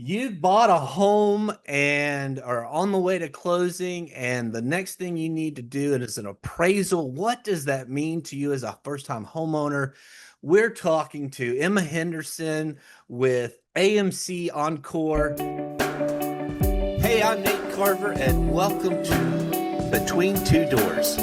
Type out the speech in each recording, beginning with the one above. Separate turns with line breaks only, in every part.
You bought a home and are on the way to closing, and the next thing you need to do is an appraisal. What does that mean to you as a first-time homeowner? We're talking to Emma Henderson with AMC Encore. Hey, I'm Nate Carver, and welcome to Between Two Doors.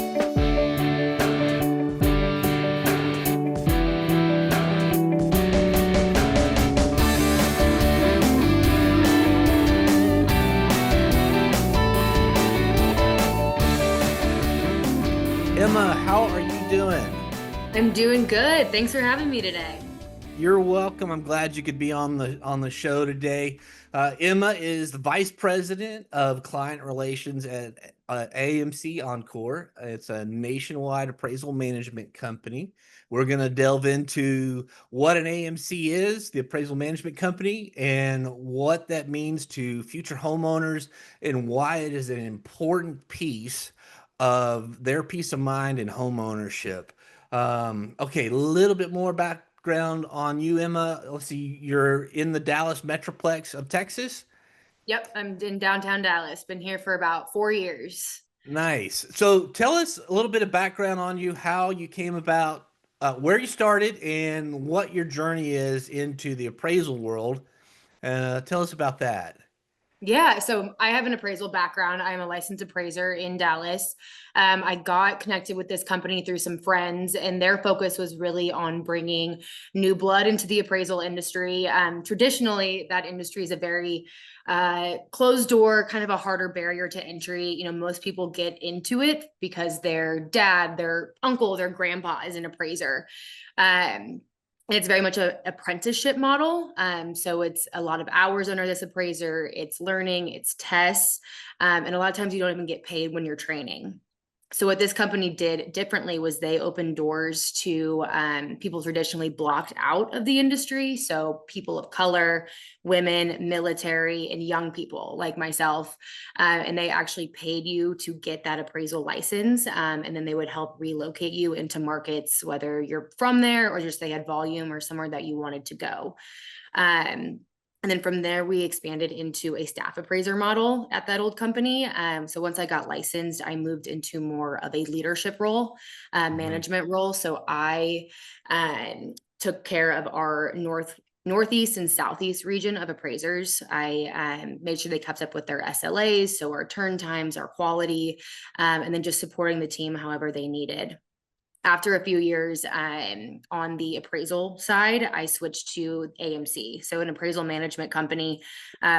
Emma, how are you doing?
I'm doing good. Thanks for having me today.
You're welcome. I'm glad you could be on the show today. Emma is the Vice President of Client Relations at AMC Encore. It's a nationwide appraisal management company. We're going to delve into what an AMC is, the appraisal management company, and what that means to future homeowners and why it is an important piece of their peace of mind and home ownership. Okay, a little bit more background on you, Emma. Let's see, you're in the Dallas Metroplex of Texas.
Yep, I'm in downtown Dallas. Been here for about 4 years.
Nice. So tell us a little bit of background on you, how you came about, where you started, and what your journey is into the appraisal world. Tell us about that.
Yeah, so I have an appraisal background. I'm a licensed appraiser in Dallas. I got connected with this company through some friends, and their focus was really on bringing new blood into the appraisal industry. Traditionally, that industry is a very closed door, kind of a harder barrier to entry. Most people get into it because their dad, their uncle, their grandpa is an appraiser. Um, it's very much a apprenticeship model. So it's a lot of hours under this appraiser. It's learning, it's tests. And a lot of times you don't even get paid when you're training. So what this company did differently was they opened doors to people traditionally blocked out of the industry. So people of color, women, military, and young people like myself. And they actually paid you to get that appraisal license. And then they would help relocate you into markets, whether you're from there or just they had volume or somewhere that you wanted to go. And then from there, we expanded into a staff appraiser model at that old company. So once I got licensed, I moved into more of a leadership role, management role. So I took care of our northeast and southeast region of appraisers. I made sure they kept up with their SLAs, so our turn times, our quality, and then just supporting the team however they needed. After a few years on the appraisal side, I switched to AMC, so an appraisal management company.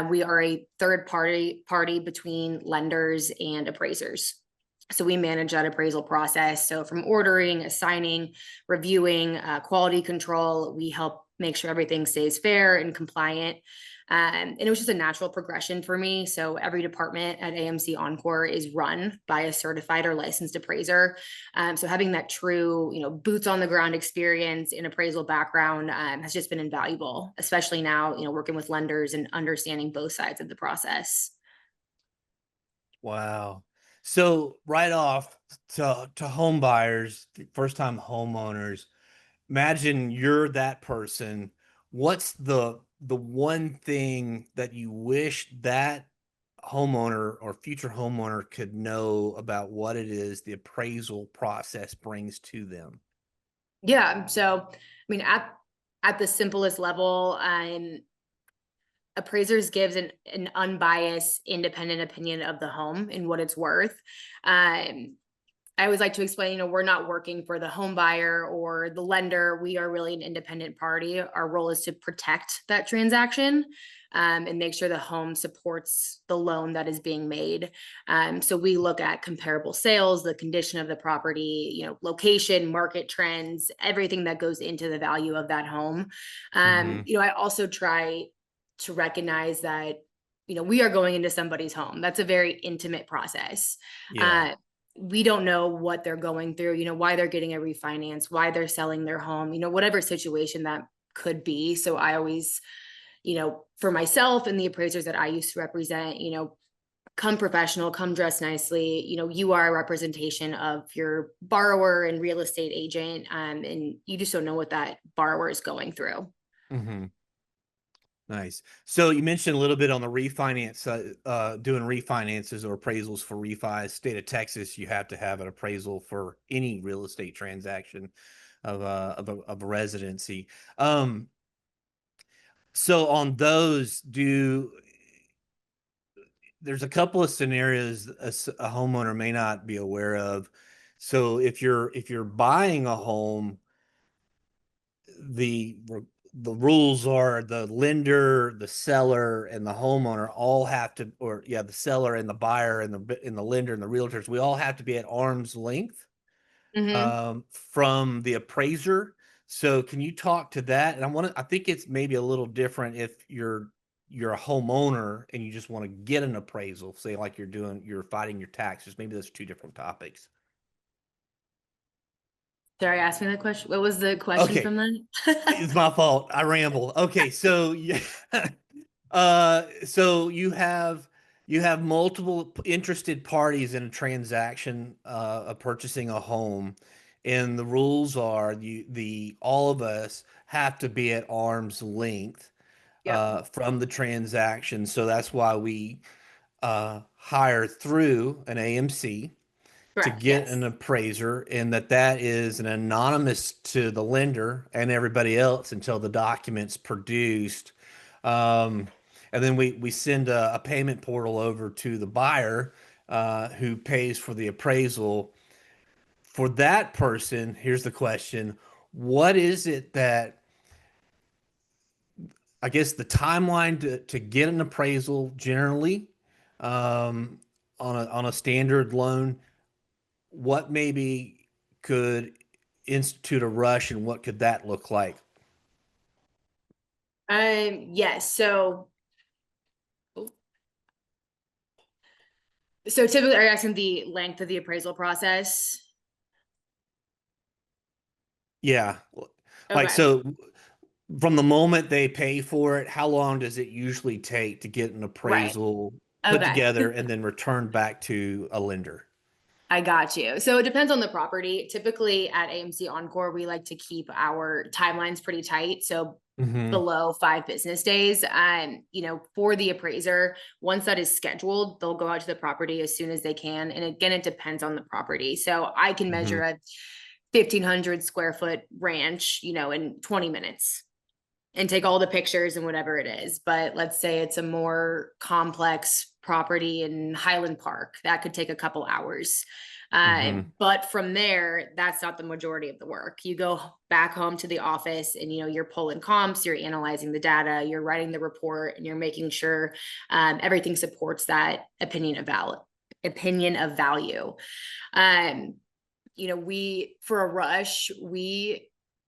We are a third party between lenders and appraisers. So we manage that appraisal process. So from ordering, assigning, reviewing, quality control, we help make sure everything stays fair and compliant. And it was just a natural progression for me. So every department at AMC Encore is run by a certified or licensed appraiser. So having that true, boots on the ground experience in appraisal background has just been invaluable, especially now, working with lenders and understanding both sides of the process.
Wow. So right off to home buyers, first time homeowners, imagine you're that person. What's the one thing that you wish that homeowner or future homeowner could know about what it is the appraisal process brings to them?
Yeah. So, I mean, at the simplest level, appraisers gives an unbiased, independent opinion of the home and what it's worth. I always like to explain, we're not working for the home buyer or the lender. We are really an independent party. Our role is to protect that transaction and make sure the home supports the loan that is being made. So we look at comparable sales, the condition of the property, location, market trends, everything that goes into the value of that home. I also try to recognize that, we are going into somebody's home. That's a very intimate process.
Yeah.
We don't know what they're going through, why they're getting a refinance, why they're selling their home, whatever situation that could be. So I always, for myself and the appraisers that I used to represent, come professional, come dressed nicely. You are a representation of your borrower and real estate agent, and you just don't know what that borrower is going through.
hmm Nice. So you mentioned a little bit on the refinance, doing refinances or appraisals for refis. State of Texas, you have to have an appraisal for any real estate transaction of a residency. Um, so on those, there's a couple of scenarios a homeowner may not be aware of. So if you're buying a home, the the rules are the lender, the seller, and the homeowner all have to, or yeah, the seller and the buyer and the lender and the realtors, we all have to be at arm's length
Hmm.
from the appraiser. So can you talk to that? And I think it's maybe a little different if you're a homeowner and you just want to get an appraisal, say like you're fighting your taxes. Maybe those two different topics.
Sorry, ask me that question. What was the question
Okay,
from that?
it's my fault. I ramble. Okay, so yeah, so you have multiple interested parties in a transaction of purchasing a home, and the rules are the all of us have to be at arm's length
Yep.
from the transaction. So that's why we hire through an AMC to
Correct.
get
Yes.
an appraiser, and that is an anonymous to the lender and everybody else until the document's produced. Um, and then we send a payment portal over to the buyer who pays for the appraisal. For that person, here's the question: what is it that, I guess, the timeline to get an appraisal generally um, on a standard loan? What maybe could institute a rush, and what could that look like?
Yes. So typically, are you asking the length of the appraisal process?
Yeah. Like,
Okay.
so from the moment they pay for it, how long does it usually take to get an
Right.
appraisal put
Okay.
together and then returned back to a lender?
I got you. So it depends on the property. Typically at AMC Encore, we like to keep our timelines pretty tight. So
Hmm.
below 5 business days. For the appraiser, once that is scheduled, they'll go out to the property as soon as they can. And again, it depends on the property. So I can
Hmm.
measure a 1,500 square foot ranch, in 20 minutes and take all the pictures and whatever it is. But let's say it's a more complex property in Highland Park, that could take a couple hours.
Hmm.
But from there, that's not the majority of the work. You go back home to the office and you're pulling comps, you're analyzing the data, you're writing the report, and you're making sure everything supports that opinion of value. Um, we for a rush,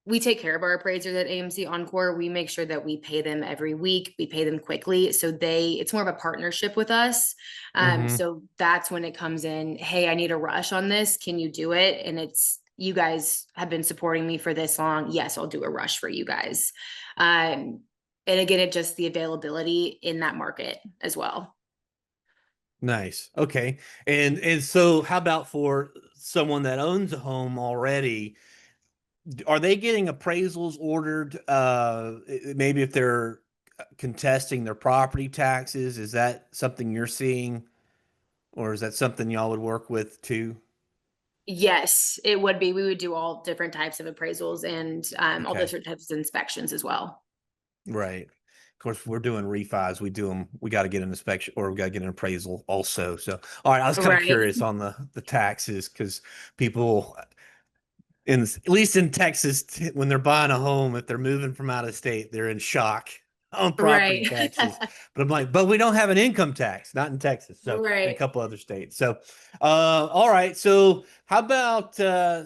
we take care of our appraisers at AMC Encore. We make sure that we pay them every week. We pay them quickly. So it's more of a partnership with us.
Hmm.
So that's when it comes in, hey, I need a rush on this. Can you do it? And it's, you guys have been supporting me for this long. Yes, I'll do a rush for you guys. Um, and again, it just the availability in that market as well.
Nice. Okay. And so how about for someone that owns a home already? Are they getting appraisals ordered? Maybe if they're contesting their property taxes, is that something you're seeing, or is that something y'all would work with too?
Yes, it would be. We would do all different types of appraisals and all
Okay,
different types of inspections as well.
right. Of course, if we're doing refis, we do them. We got to get an inspection, or we got to get an appraisal also. So, all right, I was kind of
Right.
curious on the taxes because people at least in Texas, when they're buying a home, if they're moving from out of state, they're in shock on property
Right.
taxes. But I'm like, but we don't have an income tax, not in Texas, so in a
Right.
couple other states. So, all right. So, how about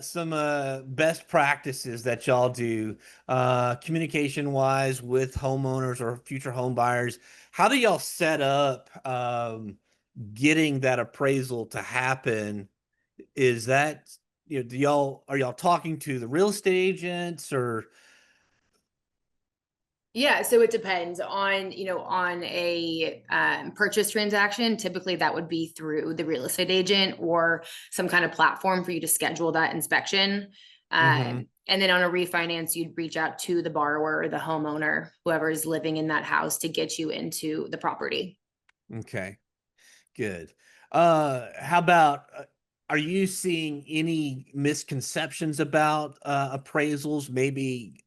some best practices that y'all do, communication wise with homeowners or future home buyers? How do y'all set up getting that appraisal to happen? Is that, do y'all are y'all talking to the real estate agents or
Yeah, so it depends on a purchase transaction. Typically, that would be through the real estate agent or some kind of platform for you to schedule that inspection.
mm-hmm,
And then on a refinance, you'd reach out to the borrower or the homeowner, whoever is living in that house, to get you into the property.
Okay, good. How about, are you seeing any misconceptions about appraisals, maybe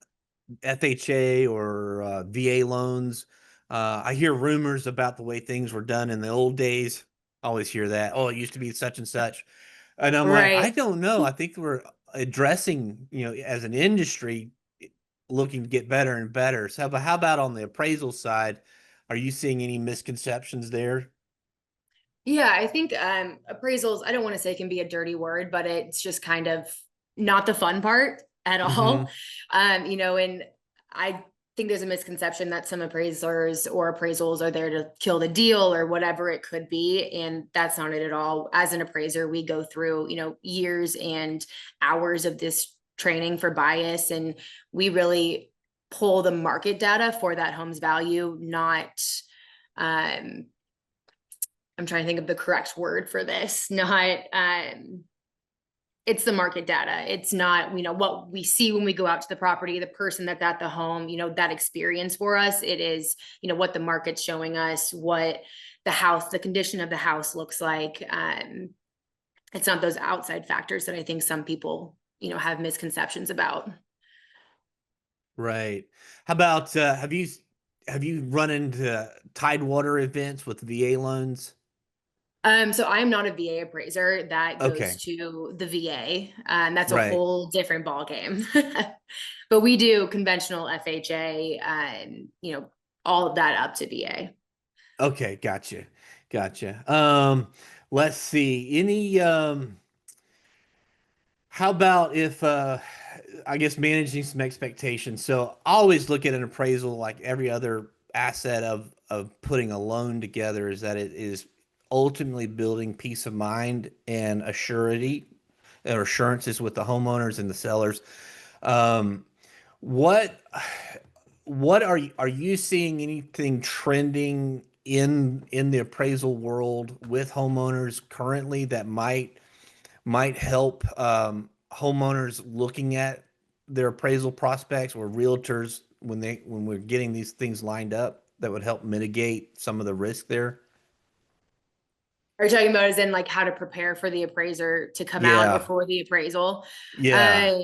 FHA or VA loans? I hear rumors about the way things were done in the old days. I always hear that. Oh, it used to be such and such. And I'm like, I
Right.
don't know. I think we're addressing, as an industry, looking to get better and better. So, but how about on the appraisal side? Are you seeing any misconceptions there?
Yeah, I think appraisals, I don't want to say can be a dirty word, but it's just kind of not the fun part at all.
Hmm.
And I think there's a misconception that some appraisers or appraisals are there to kill the deal or whatever it could be. And that's not it at all. As an appraiser, we go through, years and hours of this training for bias, and we really pull the market data for that home's value, not um I'm trying to think of the correct word for this. Not it's the market data. It's not, what we see when we go out to the property, the person that's at the home, that experience for us. It is, what the market's showing us, what the condition of the house looks like. It's not those outside factors that I think some people, have misconceptions about.
Right. How about have you run into Tidewater events with VA loans?
So I'm not a VA appraiser. That goes
Okay.
to the VA. That's a
Right.
whole different ball game. But we do conventional FHA and all of that up to VA.
Okay, gotcha. Gotcha. Let's see. Any how about if I guess managing some expectations. So I always look at an appraisal like every other asset of putting a loan together is that it is ultimately building peace of mind and assurity or assurances with the homeowners and the sellers. Um, what are you seeing anything trending in the appraisal world with homeowners currently that might help homeowners looking at their appraisal prospects or realtors when we're getting these things lined up that would help mitigate some of the risk there?
Are you talking about as in like how to prepare for the appraiser to come out or
Yeah.
for the appraisal?
Yeah.
Uh,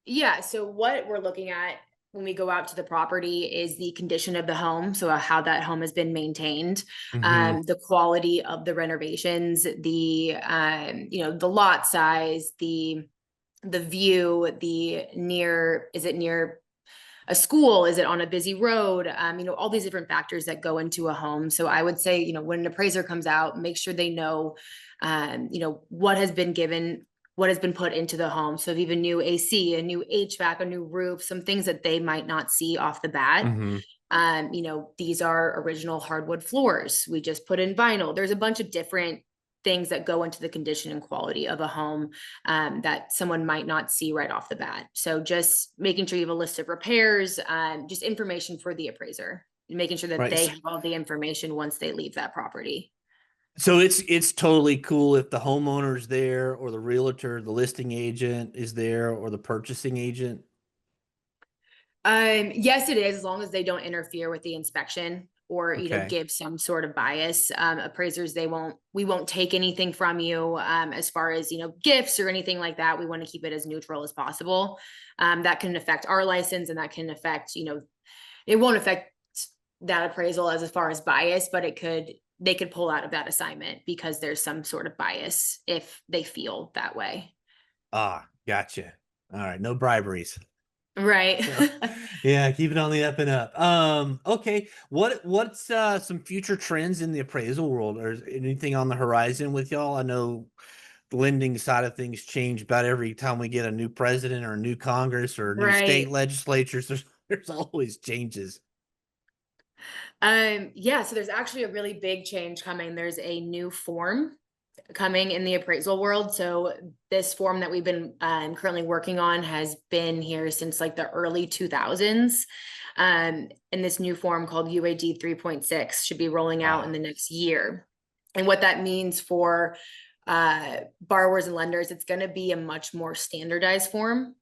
Yeah. So what we're looking at when we go out to the property is the condition of the home. So how that home has been maintained,
Hmm.
the quality of the renovations, the lot size, the view, is it near a school? Is it on a busy road? All these different factors that go into a home. So I would say, when an appraiser comes out, make sure they know, what has been given, what has been put into the home. So if even new AC, a new HVAC, a new roof, some things that they might not see off the bat.
Hmm.
These are original hardwood floors. We just put in vinyl. There's a bunch of different things that go into the condition and quality of a home, that someone might not see right off the bat. So just making sure you have a list of repairs, just information for the appraiser, making sure that
Right.
they have all the information once they leave that property.
So it's totally cool if the homeowner's there or the realtor, the listing agent is there or the purchasing agent.
Yes, it is, as long as they don't interfere with the inspection or,
Okay.
give some sort of bias. Appraisers, we won't take anything from you, as far as, gifts or anything like that. We want to keep it as neutral as possible. That can affect our license, and that can affect, it won't affect that appraisal as far as bias, but they could pull out of that assignment because there's some sort of bias if they feel that way.
Ah, gotcha. All right, no briberies.
Right.
Yeah, keep it on the up and up. Okay. What's some future trends in the appraisal world? Or is anything on the horizon with y'all? I know the lending side of things change about every time we get a new president or a new Congress or new state
Right.
legislatures. There's always changes.
Yeah, so there's actually a really big change coming. There's a new form coming in the appraisal world. So this form that we've been currently working on has been here since like the early 2000s. And this new form called UAD 3.6 should be rolling out in
Ah,
the next year. And what that means for borrowers and lenders, it's going to be a much more standardized form.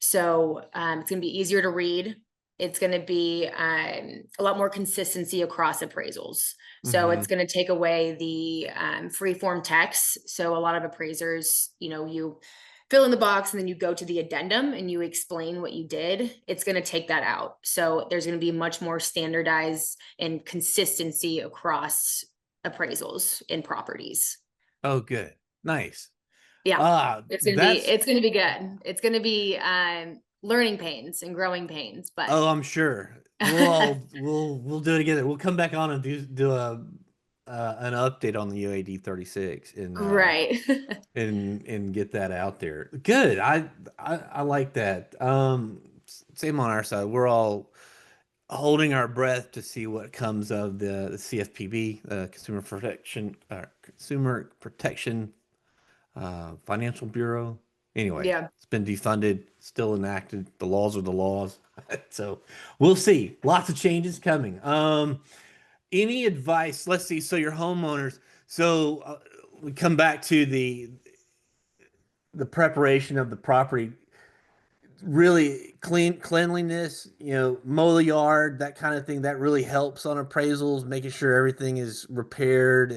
So it's going to be easier to read. It's going to be a lot more consistency across appraisals. So
Mm-hmm.
it's going to take away the free form text. So a lot of appraisers, you fill in the box and then you go to the addendum and you explain what you did. It's going to take that out. So there's going to be much more standardized and consistency across appraisals in properties.
Oh, good. Nice.
Yeah,
That's
it's gonna be good. It's gonna be learning pains and growing pains, but
Oh, I'm sure. We'll do it together. We'll come back on and do a an update on the UAD 36
right.
and get that out there. Good. I like that. Same on our side. We're all holding our breath to see what comes of the CFPB, Consumer Protection Financial Bureau. Anyway,
Yeah.
it's been defunded, still enacted. The laws are the laws. So we'll see. Lots of changes coming. Any advice? Let's see. So your homeowners. So we come back to the preparation of the property. Really cleanliness, mow the yard, that kind of thing. That really helps on appraisals, making sure everything is repaired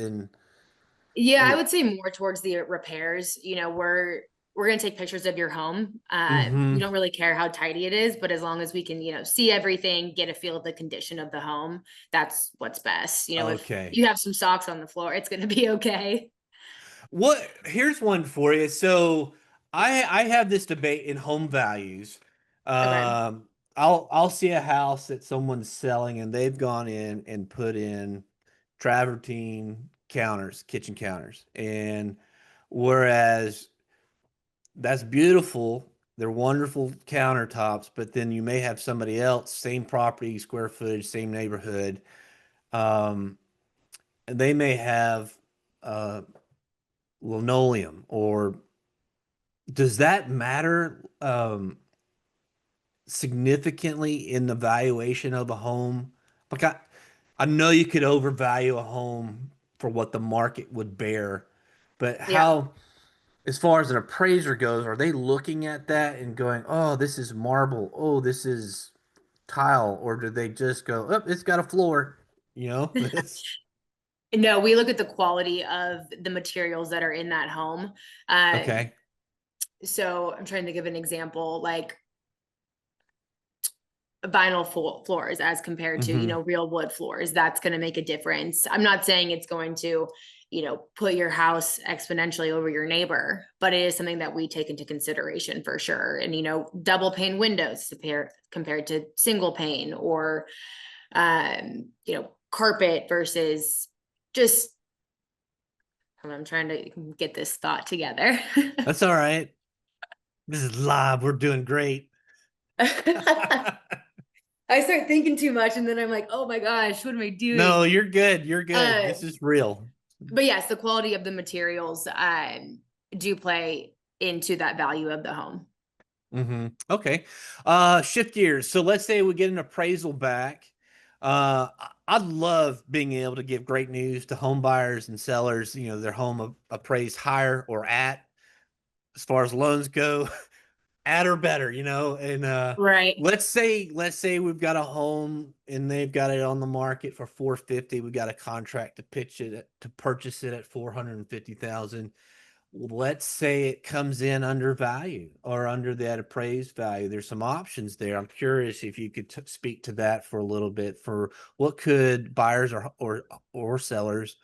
Yeah, I
and
would say more towards the repairs. We're gonna take pictures of your home. We
hmm.
don't really care how tidy it is, but as long as we can, see everything, get a feel of the condition of the home, that's what's best. If
Okay.
you have some socks on the floor, it's gonna be okay.
What here's one for you. So I have this debate in home values.
Okay.
Um, I'll see a house that someone's selling and they've gone in and put in travertine counters, kitchen counters. And whereas that's beautiful, they're wonderful countertops, but then you may have somebody else, same property, square footage, same neighborhood. Um, and they may have uh linoleum or does that matter significantly in the valuation of a home? Like I know you could overvalue a home for what the market would bear, but
Yeah.
how, as far as an appraiser goes, are they looking at that and going, "Oh, this is marble. Oh, this is tile," or do they just go, "Oh, it's got a floor," This.
No, we look at the quality of the materials that are in that home. Um,
Okay.
so I'm trying to give an example, like vinyl floors as compared to,
Mm-hmm.
real wood floors. That's going to make a difference. I'm not saying it's going to, put your house exponentially over your neighbor, but it is something that we take into consideration for sure. And, double pane windows compared to single pane, or, carpet versus just, I'm trying to get this thought together.
That's all right. This is live. We're doing great.
I start thinking too much and then I'm like, oh my gosh, what am I
No,
doing?
you're good. You're good.
Uh,
This is real.
but yes, the quality of the materials do play into that value of the home.
Okay. Shift gears. So let's say we get an appraisal back. I'd love being able to give great news to home buyers and sellers, their home appraised higher or at, as far as loans go, at or better, and
Right.
let's say we've got a home and they've got it on the market for 450. We got a contract to to purchase it at 450,000. Let's say it comes in under value or under that appraised value. There's some options there. I'm curious if you could speak to that for a little bit, for what could buyers or sellers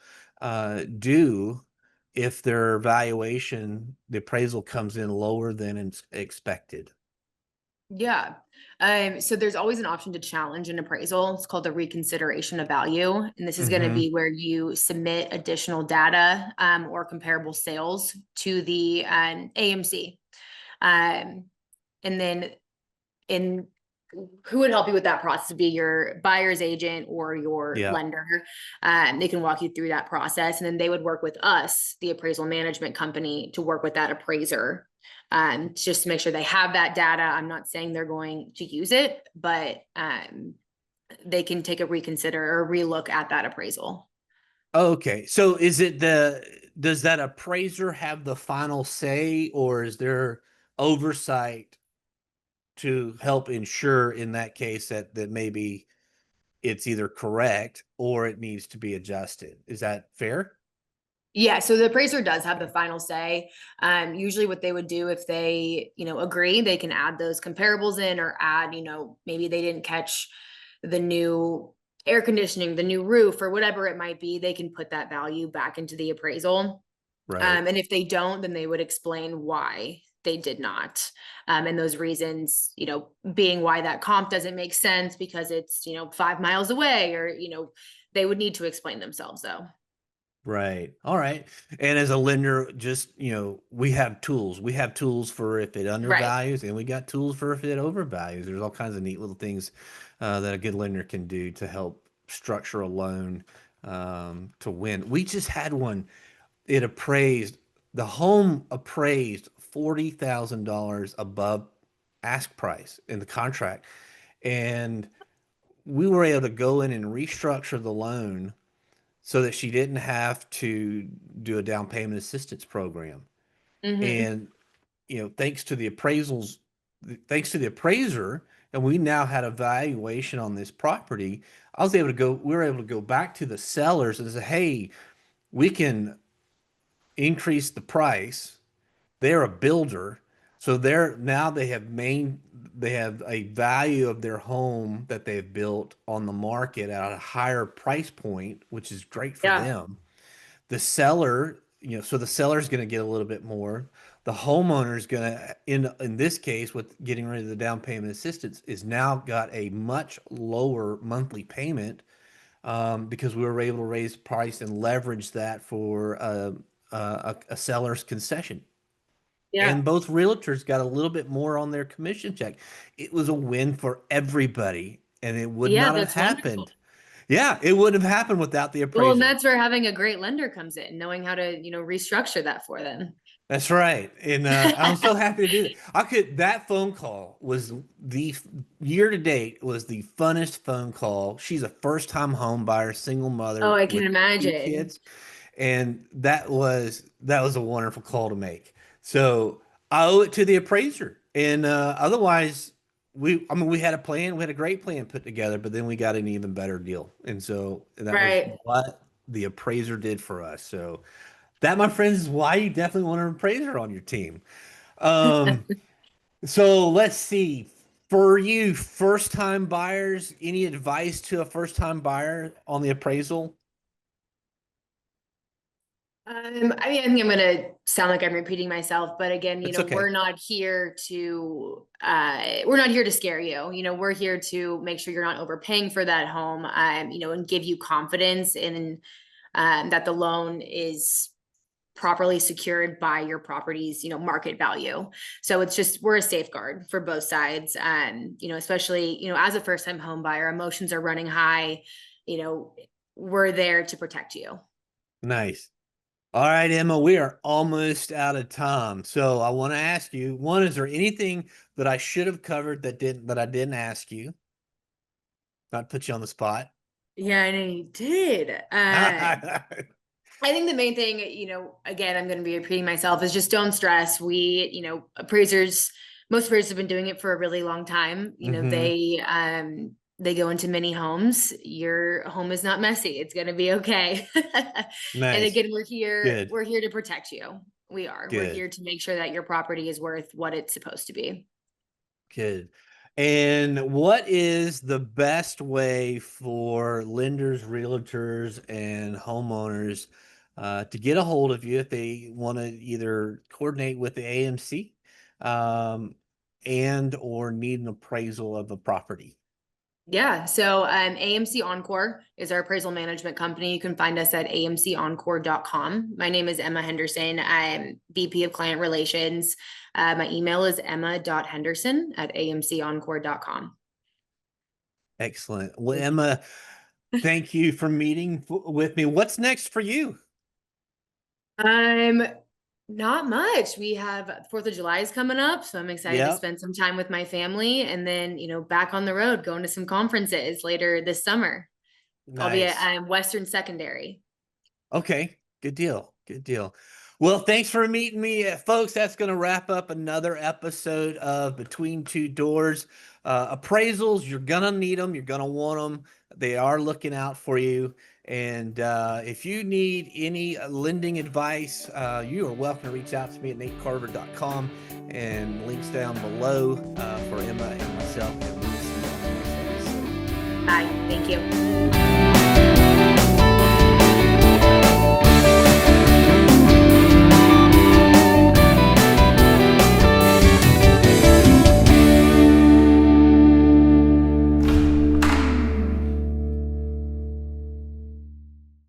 do if their valuation, the appraisal comes in lower than expected.
Yeah. So there's always an option to challenge an appraisal. It's called the reconsideration of value. And this is going to
Mm-hmm.
be where you submit additional data or comparable sales to the AMC. Um, and then in who would help you with that process would be your buyer's agent or your
Yeah.
lender. They can walk you through that process, and then they would work with us, the appraisal management company, to work with that appraiser, just to make sure they have that data. I'm not saying they're going to use it, but they can take a reconsider or relook at that appraisal.
Okay. So does that appraiser have the final say or is there oversight to help ensure in that case that maybe it's either correct or it needs to be adjusted. Is that fair?
Yeah, so the appraiser does have the final say. Usually what they would do if they, agree, they can add those comparables in or add, maybe they didn't catch the new air conditioning, the new roof, or whatever it might be, they can put that value back into the appraisal.
Right.
And if they don't, then they would explain why they did not. And those reasons, being why that comp doesn't make sense because it's, 5 miles away, or, they would need to explain themselves though.
Right. All right. And as a lender, just, we have tools. We have tools for if it
Right.
undervalues, and we got tools for if it overvalues. There's all kinds of neat little things that a good lender can do to help structure a loan to win. We just had one. It appraised, the home appraised $40,000 above ask price in the contract. And we were able to go in and restructure the loan so that she didn't have to do a down payment assistance program.
Mm-hmm.
And, thanks to the appraisals, thanks to the appraiser, and we now had a valuation on this property. We were able to go back to the sellers and say, hey, we can increase the price. They're a builder. So they have a value of their home that they've built on the market at a higher price point, which is great for
Yeah.
them. The seller, so the seller's going to get a little bit more. The homeowner's going to, in this case, with getting rid of the down payment assistance, is now got a much lower monthly payment because we were able to raise price and leverage that for a seller's concession.
Yeah.
And both realtors got a little bit more on their commission check. It was a win for everybody, and it would
Yeah,
not have
that's wonderful.
happened. Yeah, it wouldn't have happened without the
Well, and
appraiser.
that's where having a great lender comes in, knowing how to, restructure that for them.
That's right. And I'm so happy to do that. That phone call was the year to date was the funnest phone call. She's a first time home buyer, single
Oh,
mother
I can
with two
imagine.
kids. And that was a wonderful call to make. So I owe it to the appraiser. And otherwise, we had a plan, we had a great plan put together, but then we got an even better deal. And so that was
Right.
what the appraiser did for us. So that, my friends, is why you definitely want an appraiser on your team. Um, so let's see. For you, first time buyers, any advice to a first time buyer on the appraisal?
I mean, I think I'm gonna sound like I'm repeating myself, but again,
It's okay.
we're not here to scare you. We're here to make sure you're not overpaying for that home, and give you confidence in that the loan is properly secured by your property's, market value. So it's just, we're a safeguard for both sides. And, especially, as a first time home buyer, emotions are running high, you know, we're there to protect you.
Nice. All right, Emma, we are almost out of time. So I want to ask you, one, is there anything that I should have covered that I didn't ask you? Not put you on the spot.
Yeah, I know you did. I think the main thing, again, I'm going to be repeating myself, is just don't stress. Appraisers, most appraisers have been doing it for a really long time.
Hmm.
They go into many homes. Your home is not messy. It's going to be okay. And
Nice.
again,
Good.
we're here to protect you. We are. We're
Good.
here to make sure that your property is worth what it's supposed to be.
Good. And what is the best way for lenders, realtors, and homeowners to get a hold of you if they want to either coordinate with the AMC um, and or need an appraisal of a property?
Yeah. So AMC Encore is our appraisal management company. You can find us at amcencore.com. My name is Emma Henderson. I'm VP of Client Relations. My email is emma.henderson@amcencore.com.
Excellent. Well, Emma, thank you for meeting with me. What's next for you?
I'm not much. We have 4th of July is coming up, so I'm excited to
Yep.
spend some time with my family and then, back on the road, going to some conferences later this summer. I'll be at
Nice.
Western Secondary.
Okay. Good deal. Good deal. Well, thanks for meeting me, folks. That's going to wrap up another episode of Between Two Doors. Appraisals, you're going to need them. You're going to want them. They are looking out for you. And if you need any lending advice, you are welcome to reach out to me at natecarver.com, and links down below for Emma and myself. And we'll see you on the next episode.
Bye. Thank you.